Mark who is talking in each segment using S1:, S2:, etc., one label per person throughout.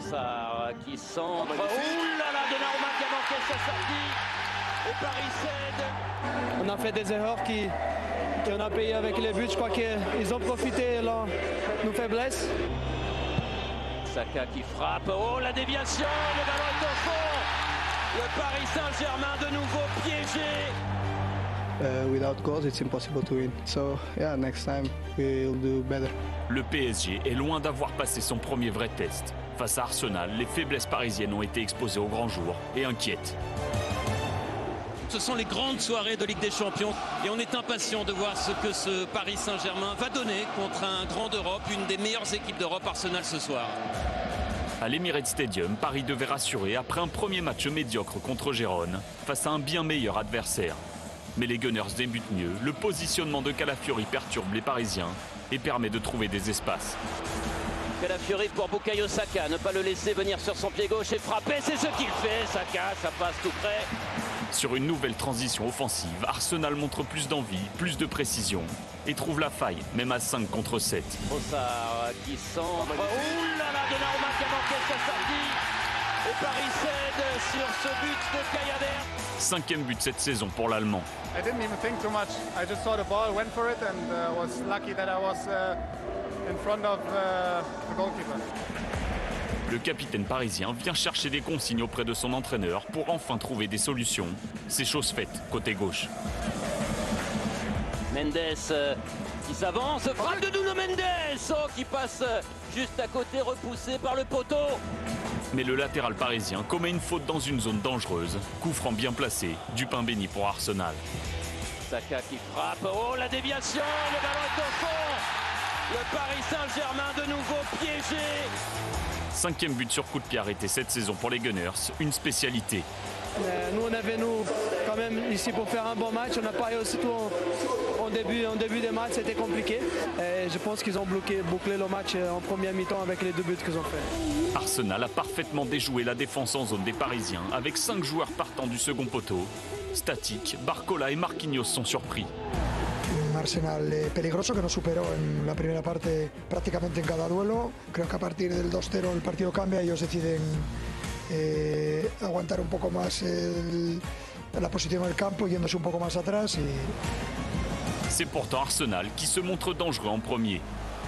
S1: Trossard qui centre. Oh là là, Donnarumma qui a manqué sa sortie. Et Paris cède.
S2: On a fait des erreurs qui on a payé avec les buts. Je crois qu'ils ont profité de nos faiblesses.
S1: Saka qui frappe. Oh, la déviation. Le ballon est au fond. Le Paris Saint-Germain de nouveau piégé.
S3: Without goals, it's impossible to win. So, yeah, next time we'll do better.
S4: Le PSG est loin d'avoir passé son premier vrai test. Face à Arsenal, les faiblesses parisiennes ont été exposées au grand jour et inquiètent.
S1: Ce sont les grandes soirées de Ligue des Champions et on est impatient de voir ce que ce Paris Saint-Germain va donner contre un grand d'Europe, une des meilleures équipes d'Europe, Arsenal, ce soir.
S4: À l'Emirates Stadium, Paris devait rassurer après un premier match médiocre contre Gérone face à un bien meilleur adversaire. Mais les Gunners débutent mieux, le positionnement de Calafiori perturbe les Parisiens et permet de trouver des espaces.
S1: Calafiori pour Bukayo Saka, ne pas le laisser venir sur son pied gauche et frapper, c'est ce qu'il fait. Saka, ça passe tout près.
S4: Sur une nouvelle transition offensive, Arsenal montre plus d'envie, plus de précision et trouve la faille, même à 5 contre 7.
S1: Trossard qui centre. Oh là là, Donnarumma qui a manqué sa sortie. Et Paris cède sur ce but de Kai Havertz.
S4: 5e but cette saison pour l'Allemand.
S5: I didn't even think too much. I just saw the ball, went for it, and was lucky that I was in front of the goalkeeper.
S4: Le capitaine parisien vient chercher des consignes auprès de son entraîneur pour enfin trouver des solutions. C'est chose faite côté gauche.
S1: Mendes qui s'avance, frappe de Nuno Mendes, oh, qui passe juste à côté, repoussé par le poteau.
S4: Mais le latéral parisien commet une faute dans une zone dangereuse. Coup franc bien placé, du pain béni pour Arsenal.
S1: Saka qui frappe, oh la déviation, le ballon est au fond. Le Paris Saint-Germain de nouveau piégé.
S4: 5e but sur coup de pied arrêté cette saison pour les Gunners, une spécialité.
S2: Nous, on avait quand même ici pour faire un bon match. On a parlé aussitôt en début des matchs, c'était compliqué. Et je pense qu'ils ont bouclé le match en première mi-temps avec les 2 buts qu'ils ont fait.
S4: Arsenal a parfaitement déjoué la défense en zone des Parisiens avec 5 joueurs partant du second poteau. Statique, Barcola et Marquinhos sont surpris.
S6: Un Arsenal peligroso que nos superó en la primera parte prácticamente en cada duelo. Creo que a partir del 2-0 el partido cambia y ellos deciden aguantar un poco más la posición del campo, yéndose un poco más atrás.
S4: C'est pourtant Arsenal qui se montre dangereux en premier.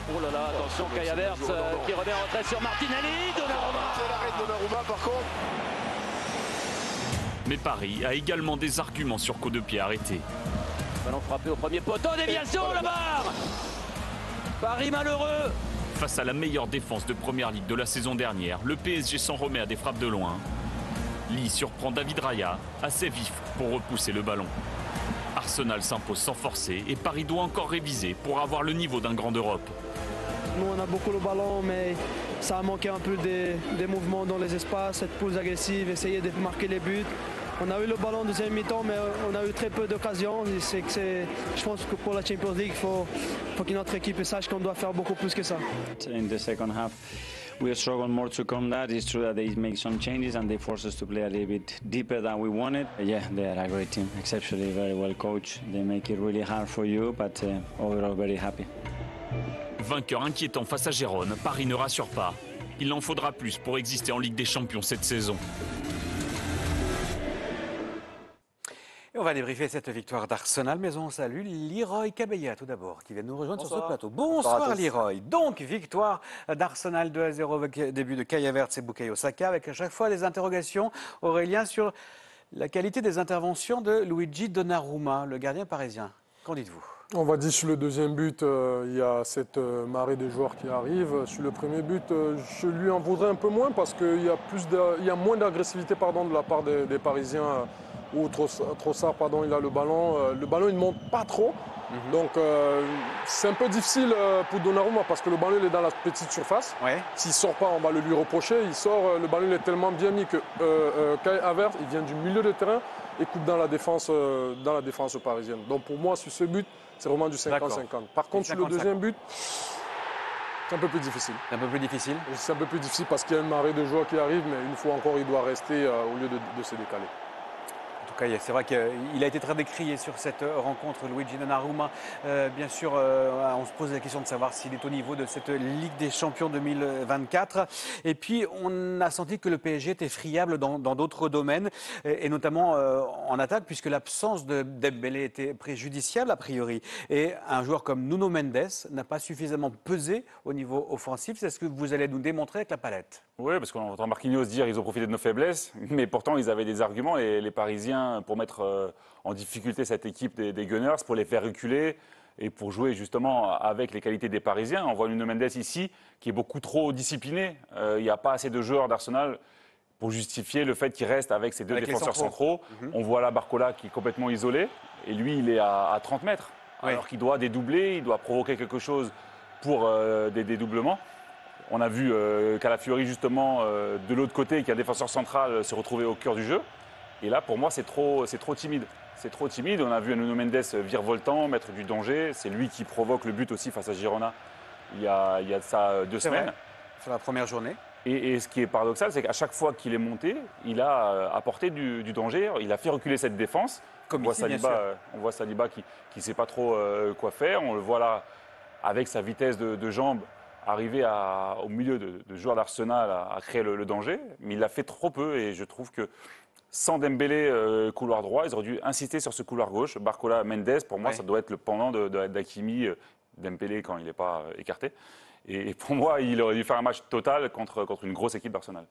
S1: Oh là là, attention, Kai Havertz qui remet en retrait sur Martinelli. Donnarumma.
S7: C'est l'arrêt de Donnarumma par contre.
S4: Mais Paris a également des arguments sur coup de pied arrêté.
S1: Ballon frappé au premier poteau, déviation, la barre. Paris malheureux.
S4: Face à la meilleure défense de Première Ligue de la saison dernière, le PSG s'en remet à des frappes de loin. Lee surprend David Raya, assez vif pour repousser le ballon. Arsenal s'impose sans forcer et Paris doit encore réviser pour avoir le niveau d'un grand d'Europe.
S2: Nous, on a beaucoup le ballon, mais ça a manqué un peu des mouvements dans les espaces, cette pousse agressive, essayer de marquer les buts. On a eu le ballon en deuxième mi-temps, mais on a eu très peu d'occasions. Je pense que pour la Champions League, il faut que notre équipe sache qu'on doit faire beaucoup plus que ça.
S8: In the second half, we struggle more to come that. It's true that they make some changes and they force us to play a little bit deeper than we wanted. Yeah, they are a great team, exceptionally very well coached. They make it really hard for you, but overall very happy.
S4: Vainqueur inquiétant face à Gérone, Paris ne rassure pas. Il en faudra plus pour exister en Ligue des Champions cette saison.
S9: Et on va débriefer cette victoire d'Arsenal, mais on salue Leroy Cabella tout d'abord, qui vient nous rejoindre sur ce plateau. Bonsoir Leroy. Donc, victoire d'Arsenal 2-0 avec début de Kai Havertz et Bukayo Saka, avec à chaque fois des interrogations, Aurélien, sur la qualité des interventions de Luigi Donnarumma, le gardien parisien. Qu'en dites-vous ?
S10: On va dire sur le deuxième but, il y a cette marée de joueurs qui arrive. Sur le premier but, je lui en voudrais un peu moins parce qu'il y a moins d'agressivité de la part des Parisiens. Ou Trossard, il a le ballon. Le ballon, il ne monte pas trop. Donc, c'est un peu difficile pour Donnarumma parce que le ballon, il est dans la petite surface. Ouais. S'il ne sort pas, on va le lui reprocher. Il sort, le ballon, il est tellement bien mis que Kai Havertz, il vient du milieu de terrain et coupe dans la défense parisienne. Donc, pour moi, sur ce but, c'est vraiment du 50-50. Par contre, sur le deuxième but, c'est un peu plus difficile.
S9: C'est un peu plus difficile ?
S10: C'est un peu plus difficile parce qu'il y a une marée de joueurs qui arrivent, mais une fois encore, il doit rester au lieu de se décaler.
S9: En tout cas, c'est vrai qu'il a été très décrié sur cette rencontre, Luigi Donnarumma. Bien sûr, on se pose la question de savoir s'il est au niveau de cette Ligue des Champions 2024. Et puis, on a senti que le PSG était friable dans d'autres domaines, et notamment en attaque, puisque l'absence de Dembélé était préjudiciable a priori. Et un joueur comme Nuno Mendes n'a pas suffisamment pesé au niveau offensif. C'est ce que vous allez nous démontrer avec la palette.
S7: Oui, parce qu'on entend Marquinhos dire qu'ils ont profité de nos faiblesses, mais pourtant ils avaient des arguments, les Parisiens, pour mettre en difficulté cette équipe des Gunners, pour les faire reculer et pour jouer justement avec les qualités des Parisiens. On voit Nuno Mendes ici, qui est beaucoup trop discipliné. Il n'y a pas assez de joueurs d'Arsenal pour justifier le fait qu'il reste avec ses deux défenseurs centraux. On voit là Barcola qui est complètement isolé, et lui il est à 30 mètres, alors qu'il doit dédoubler, il doit provoquer quelque chose pour des dédoublements. On a vu Calafiori justement de l'autre côté, qui est un défenseur central, se retrouver au cœur du jeu. Et là, pour moi, c'est trop timide. C'est trop timide. On a vu Nuno Mendes virevoltant, mettre du danger. C'est lui qui provoque le but aussi face à Girona il y a de ça 2 semaines.
S9: Vrai. Sur la première journée.
S7: Et ce qui est paradoxal, c'est qu'à chaque fois qu'il est monté, il a apporté du danger. Il a fait reculer cette défense.
S9: Comme
S7: on
S9: ici,
S7: voit Saliba qui ne sait pas trop quoi faire. On le voit là, avec sa vitesse de jambes, arriver au milieu de joueurs d'Arsenal à créer le danger. Mais il l'a fait trop peu, et je trouve que sans Dembélé couloir droit, ils auraient dû insister sur ce couloir gauche. Barcola, Mendes, pour moi, ça doit être le pendant d'Hakimi, Dembélé quand il n'est pas écarté. Et pour moi, il aurait dû faire un match total contre une grosse équipe d'Arsenal.